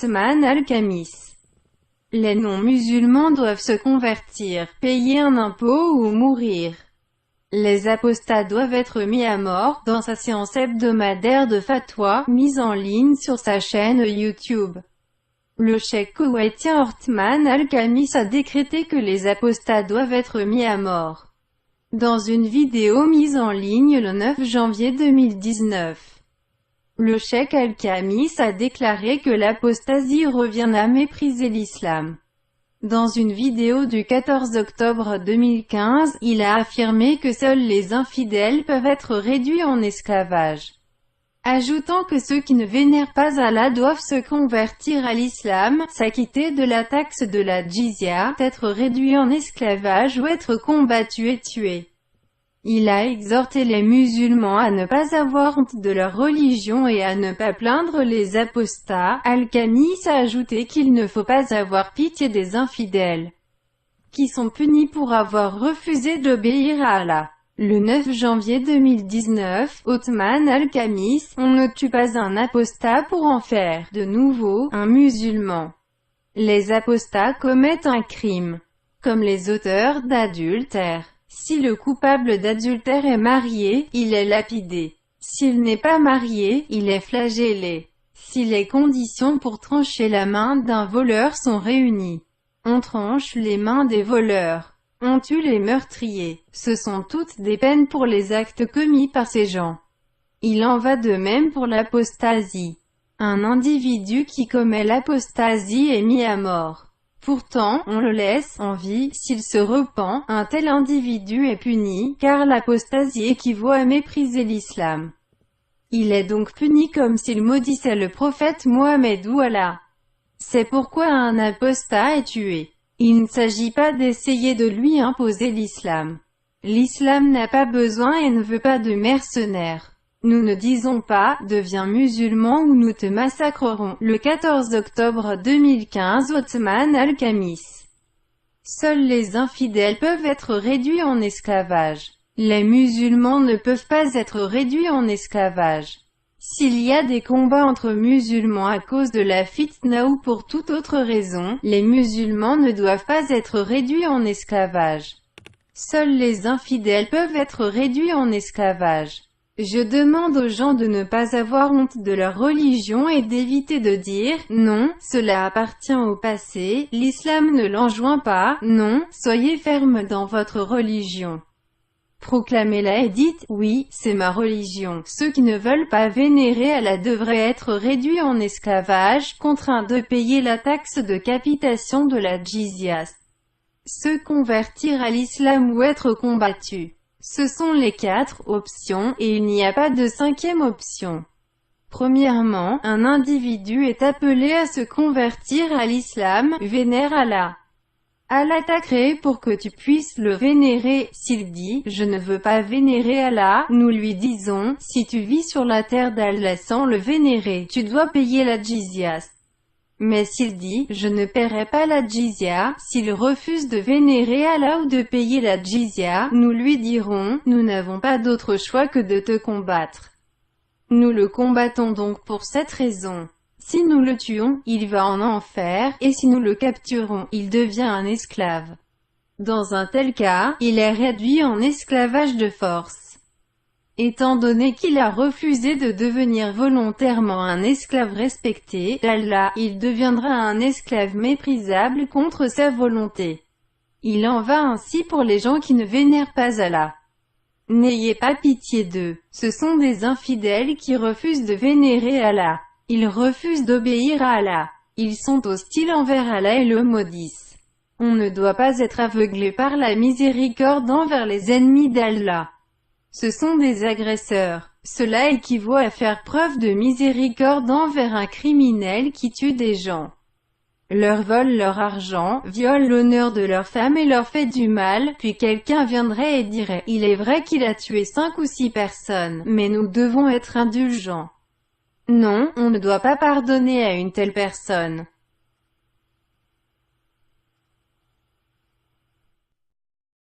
Othman Al-Khamis. Les non-musulmans doivent se convertir, payer un impôt ou mourir. Les apostats doivent être mis à mort, dans sa séance hebdomadaire de fatwa, mise en ligne sur sa chaîne YouTube. Le cheikh koweïtien Othman Al-Khamis a décrété que les apostats doivent être mis à mort. Dans une vidéo mise en ligne le 9 janvier 2019, le cheikh Al-Khamis a déclaré que l'apostasie revient à mépriser l'islam. Dans une vidéo du 14 octobre 2015, il a affirmé que seuls les infidèles peuvent être réduits en esclavage, ajoutant que ceux qui ne vénèrent pas Allah doivent se convertir à l'islam, s'acquitter de la taxe de la jizya, être réduits en esclavage ou être combattus et tués. Il a exhorté les musulmans à ne pas avoir honte de leur religion et à ne pas plaindre les apostats. Al-Khamis a ajouté qu'il ne faut pas avoir pitié des infidèles, qui sont punis pour avoir refusé d'obéir à Allah. Le 9 janvier 2019, Othman Al-Khamis, on ne tue pas un apostat pour en faire, de nouveau, un musulman. Les apostats commettent un crime, comme les auteurs d'adultère. Si le coupable d'adultère est marié, il est lapidé. S'il n'est pas marié, il est flagellé. Si les conditions pour trancher la main d'un voleur sont réunies, on tranche les mains des voleurs. On tue les meurtriers. Ce sont toutes des peines pour les actes commis par ces gens. Il en va de même pour l'apostasie. Un individu qui commet l'apostasie est mis à mort. Pourtant, on le laisse en vie, s'il se repent, un tel individu est puni, car l'apostasie équivaut à mépriser l'islam. Il est donc puni comme s'il maudissait le prophète Mohammed ou Allah. C'est pourquoi un apostat est tué. Il ne s'agit pas d'essayer de lui imposer l'islam. L'islam n'a pas besoin et ne veut pas de mercenaires. Nous ne disons pas « deviens musulman ou nous te massacrerons ». Le 14 octobre 2015, Othman Al-Khamis. Seuls les infidèles peuvent être réduits en esclavage. Les musulmans ne peuvent pas être réduits en esclavage. S'il y a des combats entre musulmans à cause de la fitna ou pour toute autre raison, les musulmans ne doivent pas être réduits en esclavage. Seuls les infidèles peuvent être réduits en esclavage. Je demande aux gens de ne pas avoir honte de leur religion et d'éviter de dire « Non, cela appartient au passé, l'islam ne l'enjoint pas, non, soyez ferme dans votre religion. » Proclamez-la et dites « Oui, c'est ma religion ». Ceux qui ne veulent pas vénérer Allah devraient être réduits en esclavage, contraints de payer la taxe de capitation de la jizya. Se convertir à l'islam ou être combattu. Ce sont les 4 options, et il n'y a pas de 5e option. Premièrement, un individu est appelé à se convertir à l'islam, vénère Allah. Allah t'a créé pour que tu puisses le vénérer. S'il dit « Je ne veux pas vénérer Allah », nous lui disons « Si tu vis sur la terre d'Allah sans le vénérer, tu dois payer la jizya ». Mais s'il dit « Je ne paierai pas la jizya », s'il refuse de vénérer Allah ou de payer la jizya, nous lui dirons « Nous n'avons pas d'autre choix que de te combattre. Nous le combattons donc pour cette raison. Si nous le tuons, il va en enfer, et si nous le capturons, il devient un esclave. Dans un tel cas, il est réduit en esclavage de force. Étant donné qu'il a refusé de devenir volontairement un esclave respecté d'Allah, il deviendra un esclave méprisable contre sa volonté. Il en va ainsi pour les gens qui ne vénèrent pas Allah. N'ayez pas pitié d'eux. Ce sont des infidèles qui refusent de vénérer Allah. Ils refusent d'obéir à Allah. Ils sont hostiles envers Allah et le maudissent. On ne doit pas être aveuglé par la miséricorde envers les ennemis d'Allah. Ce sont des agresseurs. Cela équivaut à faire preuve de miséricorde envers un criminel qui tue des gens, leur vole leur argent, viole l'honneur de leur femme et leur fait du mal, puis quelqu'un viendrait et dirait « Il est vrai qu'il a tué 5 ou 6 personnes, mais nous devons être indulgents. » Non, on ne doit pas pardonner à une telle personne.